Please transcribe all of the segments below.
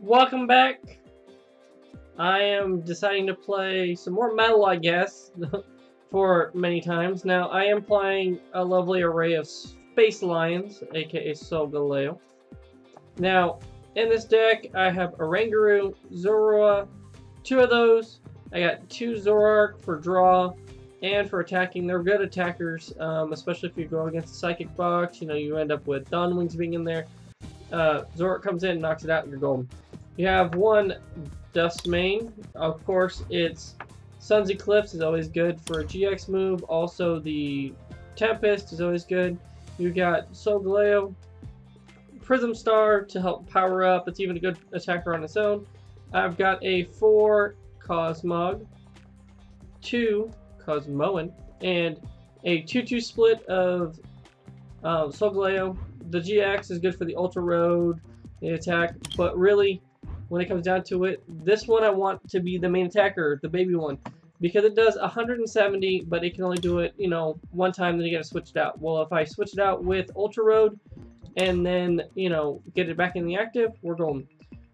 Welcome back. I am deciding to play some more metal, I guess, for many times. Now, I am playing a lovely array of Space Lions, aka Solgaleo. Now, in this deck, I have Oranguru, Zorua, two of those. I got two Zoroark for draw and for attacking. They're good attackers, especially if you go against a Psychic box. You know, you end up with Dawn Wings being in there. Zoroark comes in, knocks it out, and you're golden. You have one Dusk main. Of course, it's Sun's Eclipse is always good for a GX move. Also, the Tempest is always good. You got Solgaleo, Prism Star to help power up. It's even a good attacker on its own. I've got a 4 Cosmog, 2 Cosmoem, and a 2-2 split of Solgaleo. The GX is good for the Ultra Road, the attack, but really, when it comes down to it, this one I want to be the main attacker, the baby one, because it does 170, but it can only do it, you know, one time, then you gotta switch it out. Well, if I switch it out with Ultra Road, and then, you know, get it back in the active, we're golden.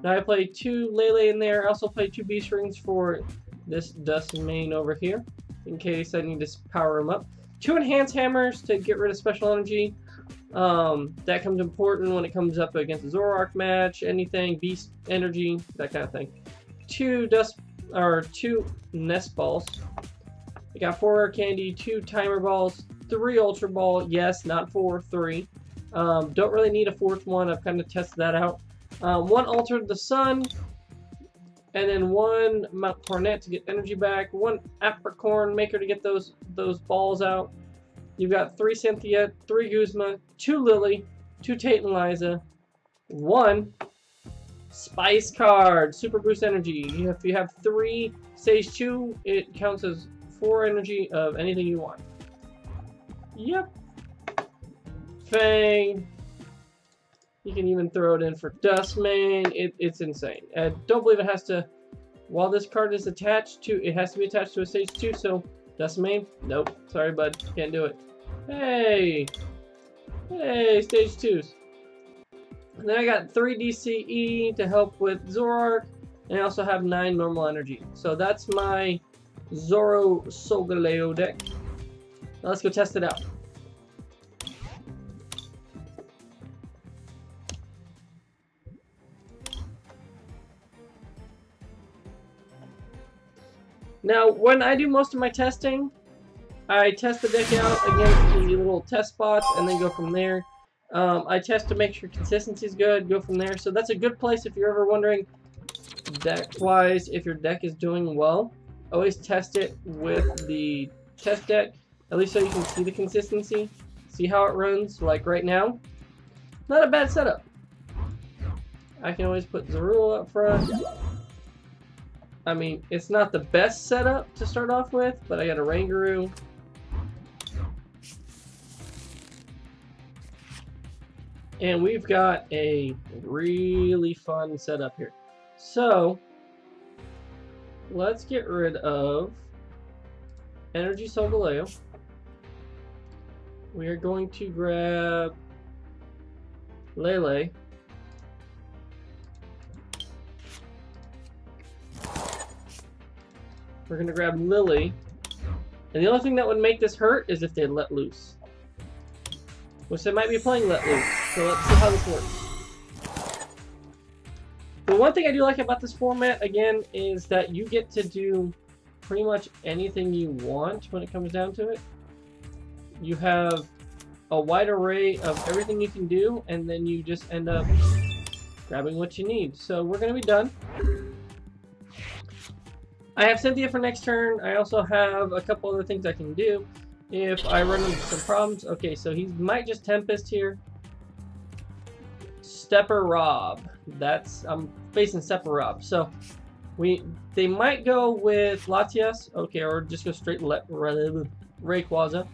Now I play 2 Lele in there. I also play 2 Beast Rings for this Dusk main over here, in case I need to power him up. 2 Enhanced Hammers to get rid of special energy. That comes important when it comes up against a Zoroark match, anything, Beast Energy, that kind of thing. 2 Nest Balls. I got 4 Rare Candy, 2 Timer Balls, 3 Ultra Ball, yes, not 4, 3. Don't really need a 4th one, I've kind of tested that out. 1 Alter the Sun, and then 1 Coronet to get energy back, 1 Apricorn Maker to get those balls out. You've got 3 Cynthia, 3 Guzma, 2 Lillie, 2 Tate Liza, 1 Spice card, Super Boost Energy. If you have 3 Stage 2, it counts as 4 energy of anything you want. Yep. Fang. You can even throw it in for Dusk main. It's insane. I don't believe it has to, while this card is attached to, it has to be attached to a Stage 2, so Dusk main? Nope. Sorry, bud. Can't do it. Hey! Hey, Stage 2s. And then I got 3 DCE to help with Zoroark, and I also have 9 normal energy. So that's my Solgaleo deck. Now let's go test it out. Now, when I do most of my testing, I test the deck out against the little test spots and then go from there. I test to make sure consistency is good, go from there. So that's a good place if you're ever wondering, deck-wise, if your deck is doing well. Always test it with the test deck, at least so you can see the consistency, see how it runs, like right now. Not a bad setup. I can always put Zorua up front. I mean, it's not the best setup to start off with, but I got a Oranguru. And we've got a really fun setup here. So, let's get rid of Energy Solgaleo. We are going to grab Lele. We're going to grab Lillie. And the only thing that would make this hurt is if they let loose. Which they might be playing let loose. So let's see how this works. The one thing I do like about this format, again, is that you get to do pretty much anything you want when it comes down to it. You have a wide array of everything you can do, and then you just end up grabbing what you need. So we're going to be done. I have Cynthia for next turn. I also have a couple other things I can do if I run into some problems. Okay, so he might just Tempest here. Stepper Rob. I'm facing Stepper Rob. So they might go with Latias. Okay, or just go straight Rayquaza.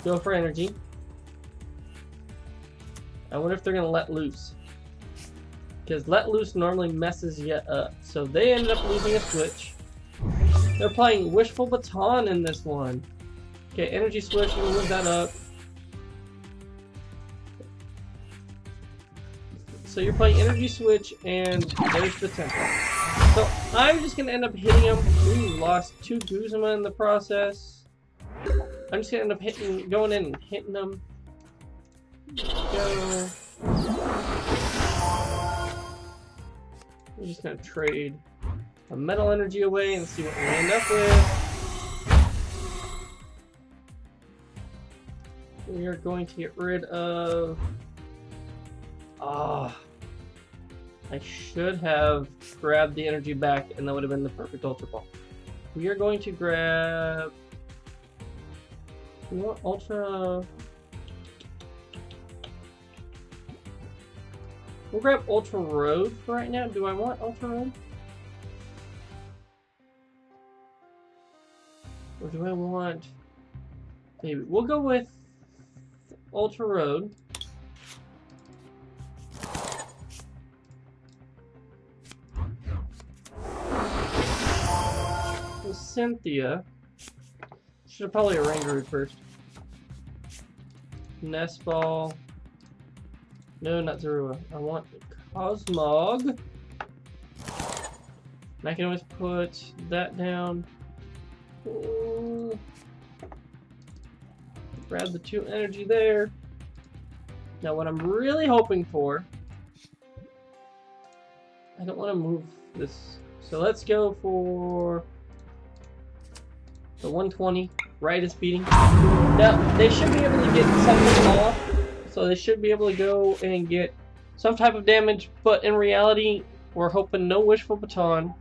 Go for energy. I wonder if they're gonna let loose. Because let loose normally messes you up. So they ended up losing a switch. They're playing Wishful Baton in this one. Okay, Energy Switch, we'll move that up. So you're playing Energy Switch, and there's the tempo. So I'm just gonna end up hitting him. We lost 2 Guzma in the process. I'm just gonna end up going in and hitting them. Go. We're just gonna trade a metal energy away and see what we end up with. We are going to get rid of... I should have grabbed the energy back, and that would have been the perfect Ultra Ball. We are going to grab... You want Ultra... We'll grab Ultra Road for right now. Do I want Ultra Road? Or do I want... Maybe. We'll go with Ultra Road. With Cynthia. Should have probably Oranguru first. Nest Ball. No, not Zorua. I want Cosmog. And I can always put that down. Ooh. Grab the 2 energy there. Now what I'm really hoping for... I don't want to move this. So let's go for... the 120. Right is beating. Now, they should be able to get something off. So they should be able to go and get some type of damage, but in reality, we're hoping no Wishful Baton.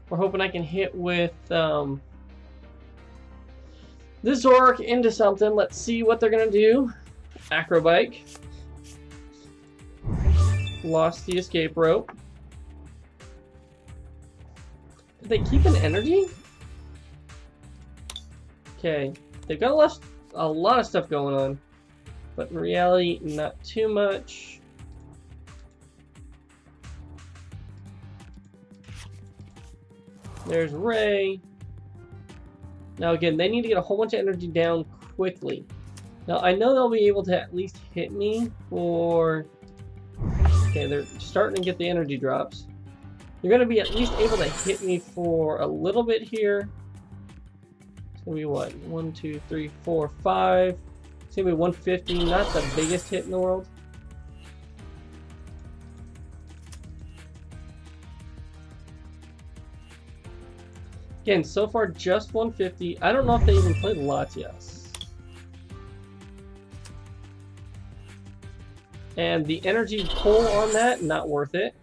We're hoping I can hit with this Zoroark into something. Let's see what they're gonna do. Acrobike. Lost the escape rope. Did they keep an energy? Okay, they've got a lot of stuff going on. But in reality, not too much. There's Ray. Now again, they need to get a whole bunch of energy down quickly. Now I know they'll be able to at least hit me for... Okay, they're starting to get the energy drops. They're going to be at least able to hit me for a little bit here. It's going to be what? 1, 2, 3, 4, 5. It's going to be 150, not the biggest hit in the world. Again, so far just 150. I don't know if they even played Latias. And the energy pull on that, not worth it.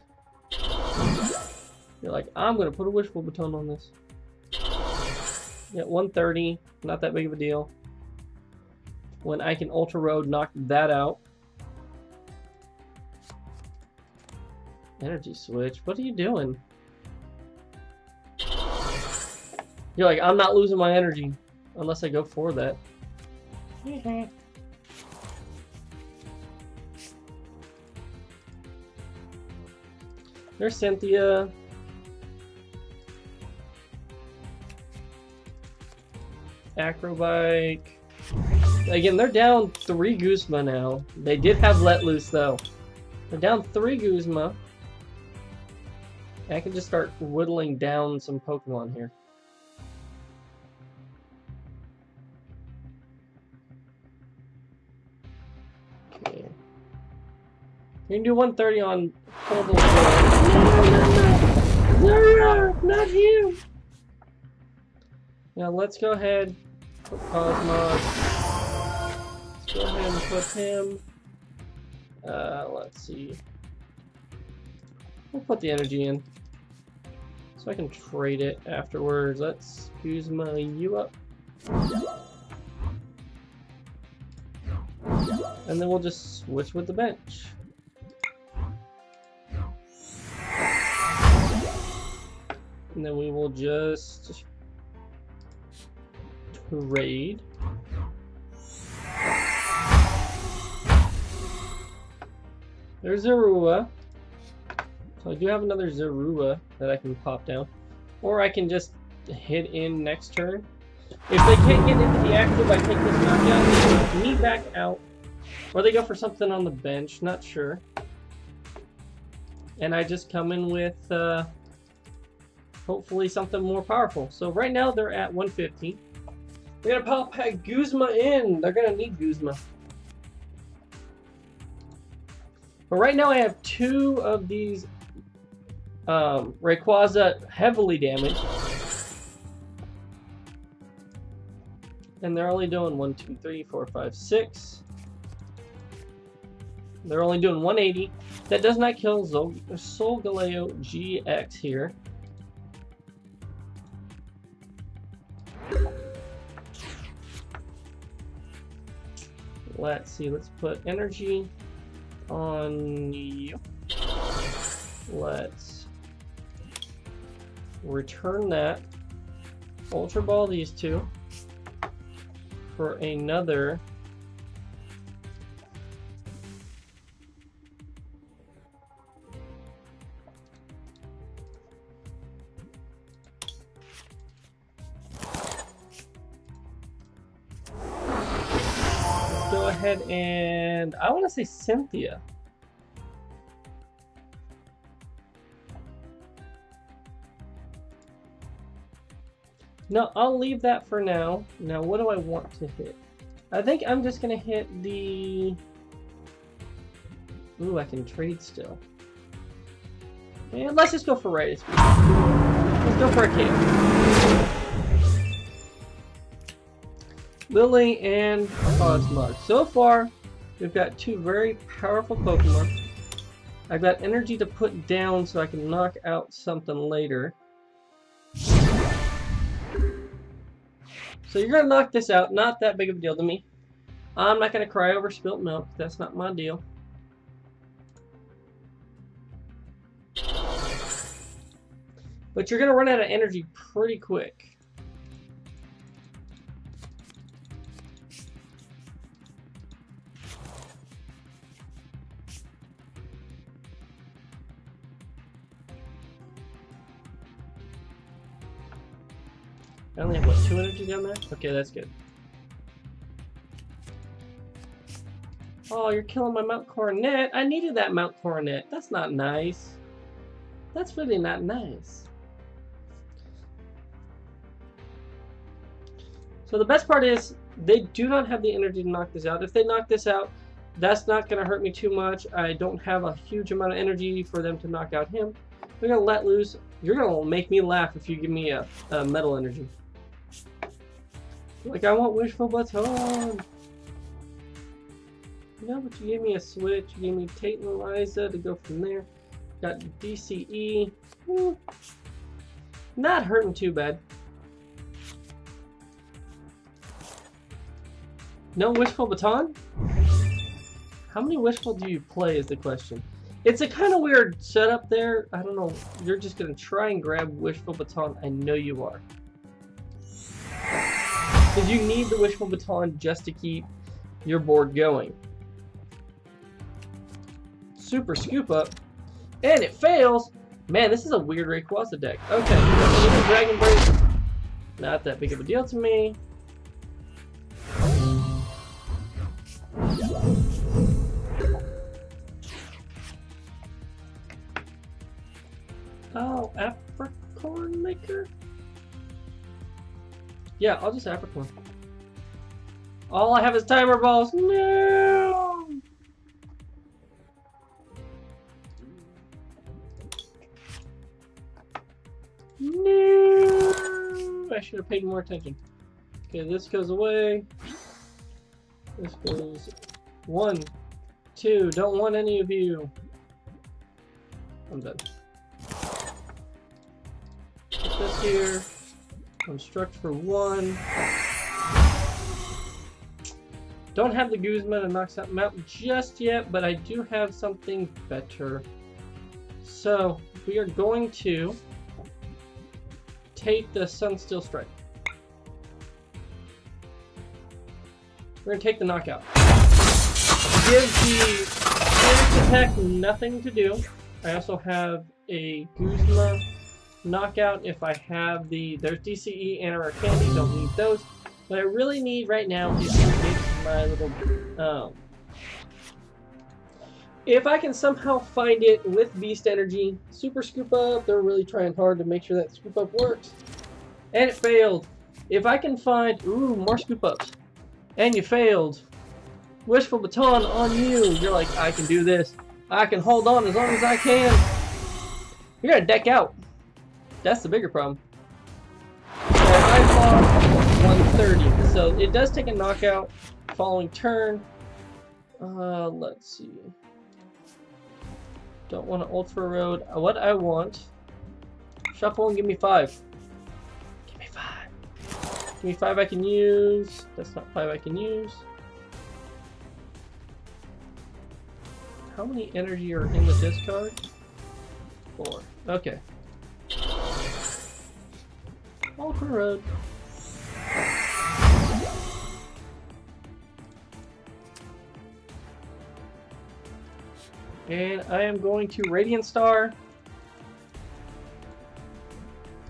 You're like, I'm going to put a Wishful Baton on this. Yeah, 130, not that big of a deal. When I can Ultra Road knock that out. Energy Switch, what are you doing? You're like, I'm not losing my energy unless I go for that. There's Cynthia. Acrobike. Again, they're down 3 Guzma now. They did have Let Loose though. They're down 3 Guzma. I can just start whittling down some Pokemon here. Okay. You can do 130 on Portable. No, not you! Now let's go ahead, put Cosmog. Let's go ahead and put him. Let's see. We'll put the energy in. So I can trade it afterwards. Let's Guzma you up. And then we'll just switch with the bench. And then we will just trade. There's Zorua. So I do have another Zorua that I can pop down. Or I can just hit in next turn. If they can't get into the active, I take this knockdown, they me back out. Or they go for something on the bench, not sure. and I just come in with hopefully something more powerful. So right now they're at 150. They're gonna pop pack Guzma in. They're gonna need Guzma. But right now I have 2 of these Rayquaza heavily damaged. And they're only doing 1, 2, 3, 4, 5, 6. They're only doing 180. That does not kill Solgaleo GX here. Let's see, let's put energy on you. Let's return that. Ultra Ball these 2 for another go ahead and I want to say Cynthia. No, I'll leave that for now. Now, what do I want to hit? I think I'm just going to hit the... Ooh, I can trade still. And let's just go for right. Let's go for a KO. Lillie and Cosmog. So far, we've got 2 very powerful Pokemon. I've got energy to put down so I can knock out something later. So you're going to knock this out. Not that big of a deal to me. I'm not going to cry over spilt milk. That's not my deal. But you're going to run out of energy pretty quick. I only have, what, 2 energy down there? Okay, that's good. Oh, you're killing my Mount Coronet. I needed that Mount Coronet. That's not nice. That's really not nice. So the best part is, they do not have the energy to knock this out. If they knock this out, that's not going to hurt me too much. I don't have a huge amount of energy for them to knock out him. We're going to let loose. You're going to make me laugh if you give me a metal energy. Like, I want Wishful Baton. No, but you gave me a switch. You gave me Tate Liza to go from there. Got DCE. Not hurting too bad. No Wishful Baton? How many Wishful do you play is the question. It's a kind of weird setup there. I don't know. You're just going to try and grab Wishful Baton. I know you are. Because you need the Wishful Baton just to keep your board going. Super Scoop Up. And it fails. Man, this is a weird Rayquaza deck. Okay, Dragon Break. Not that big of a deal to me. Oh, Apricorn Maker? Yeah, I'll just Apricorn. All I have is timer balls. No! No! I should have paid more attention. Okay, this goes away. This goes 1, 2. Don't want any of you. I'm done. Put this here. Construct for 1. Don't have the Guzma to knock something out just yet, but I do have something better. So we are going to take the Sunsteel Strike. We're going to take the knockout. Give the Panic Attack nothing to do. I also have a Guzma knockout if I have the... There's DCE and a Rare Candy, don't need those. What I really need right now is to get my little... If I can somehow find it with Beast Energy, Super Scoop Up, they're really trying hard to make sure that Scoop Up works. And it failed. If I can find, ooh, more Scoop Ups. And you failed. Wishful Baton on you. You're like, I can do this. I can hold on as long as I can. You're gonna deck out. That's the bigger problem. So I lost 130. So it does take a knockout following turn. Let's see. Don't want to Ultra Road. What I want. Shuffle and give me 5. Give me 5. Give me 5 I can use. That's not 5 I can use. How many energy are in the discard? 4. Okay. Ultra Road. And I am going to Radiant Star.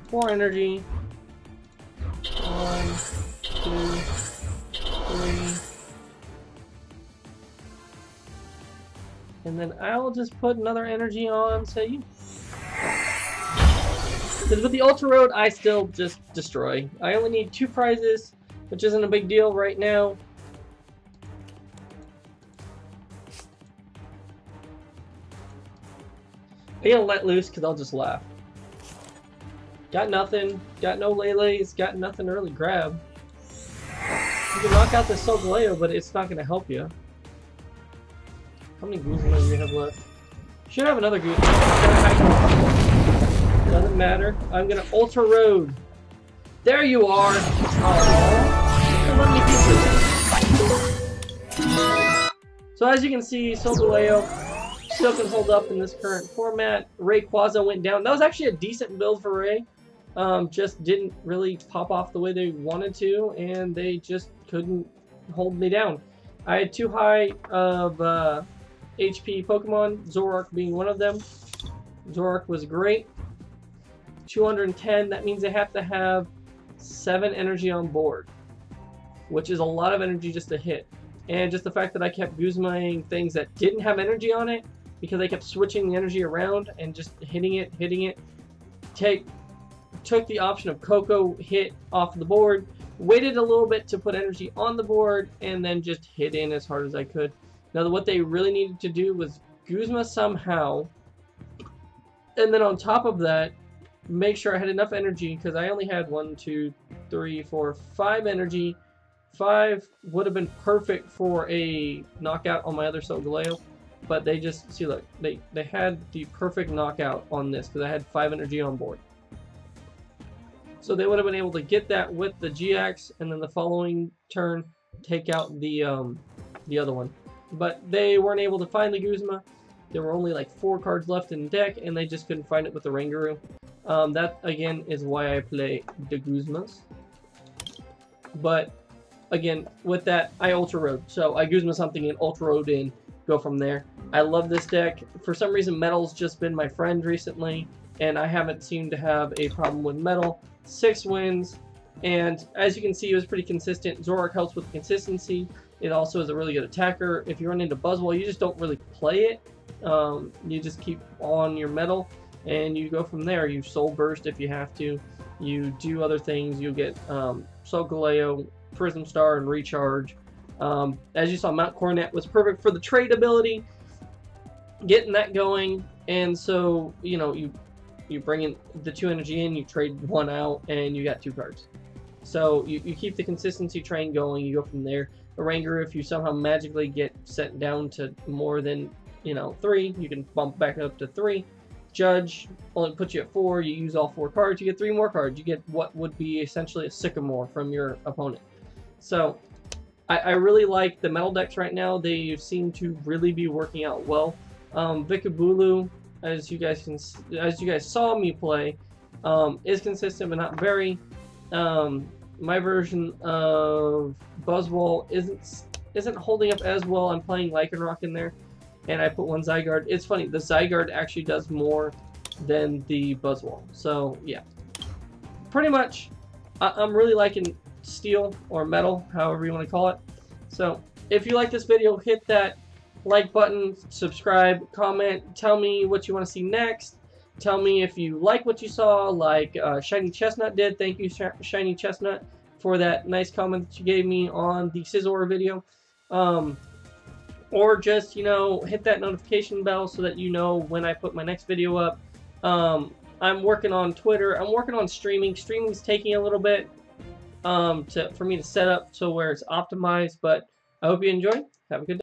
4 energy. 1, 2, 3. And then I'll just put another energy on, say you. Because with the Ultra Road, I still just destroy. I only need 2 prizes, which isn't a big deal right now. I'm gonna let loose because I'll just laugh. Got nothing. Got no Lele's. Got nothing to really grab. You can knock out the Solgaleo, but it's not gonna help you. How many Guzma do you have left? Should have another Guzma. Doesn't matter. I'm gonna Ultra Road. There you are. So as you can see, Solgaleo still can hold up in this current format. Rayquaza went down. That was actually a decent build for Ray. Just didn't really pop off the way they wanted to, and they just couldn't hold me down. I had too high of HP Pokemon, Zoroark being one of them. Zoroark was great. 210, that means they have to have 7 energy on board, which is a lot of energy just to hit. And just the fact that I kept Guzmaing things that didn't have energy on it, because I kept switching the energy around and just hitting it, took the option of Coco hit off the board, waited a little bit to put energy on the board, and then just hit in as hard as I could. Now what they really needed to do was Guzma somehow, and then on top of that, make sure I had enough energy, because I only had 1, 2, 3, 4, 5 energy. 5 would have been perfect for a knockout on my other Solgaleo, but they just, see look, they had the perfect knockout on this, because I had 5 energy on board. So they would have been able to get that with the GX, and then the following turn take out the other one. But they weren't able to find the Guzma. There were only like 4 cards left in the deck, and they just couldn't find it with the Oranguru. That again is why I play the Guzmas. But again, with that, I Ultra Road. So I Guzma something and Ultra Road in, go from there. I love this deck. For some reason, Metal's just been my friend recently, and I haven't seemed to have a problem with Metal. 6 wins, and as you can see, it was pretty consistent. Zoroark helps with consistency. It also is a really good attacker. If you run into Buzzwole, you just don't really play it. You just keep on your Metal, and you go from there. You Soul Burst if you have to. You do other things. You get Solgaleo, Prism Star, and Recharge. As you saw, Mount Coronet was perfect for the trade ability, getting that going, and so, you know, you bring in the 2 energy in, you trade 1 out, and you got 2 cards. So you keep the consistency train going, you go from there. Oranguru, if you somehow magically get set down to more than, you know, 3, you can bump back up to 3. Judge only puts you at 4, you use all 4 cards, you get 3 more cards. You get what would be essentially a Sycamore from your opponent. So I really like the Metal decks right now. They seem to really be working out well. Vikabulu, as you guys saw me play, is consistent but not very. My version of Buzzwole isn't holding up as well. I'm playing Lycanroc in there, and I put 1 Zygarde. It's funny, the Zygarde actually does more than the Buzzwole. So yeah, pretty much, I'm really liking Steel or Metal, however you want to call it. So if you like this video, hit that like button, subscribe, comment, tell me what you want to see next. Tell me if you like what you saw, like Shiny Chestnut did. Thank you, Shiny Chestnut, for that nice comment that you gave me on the Scizor video. Or just, you know, hit that notification bell so that you know when I put my next video up. I'm working on Twitter. I'm working on streaming. Streaming's taking a little bit for me to set up to where it's optimized, but I hope you enjoy. Have a good day.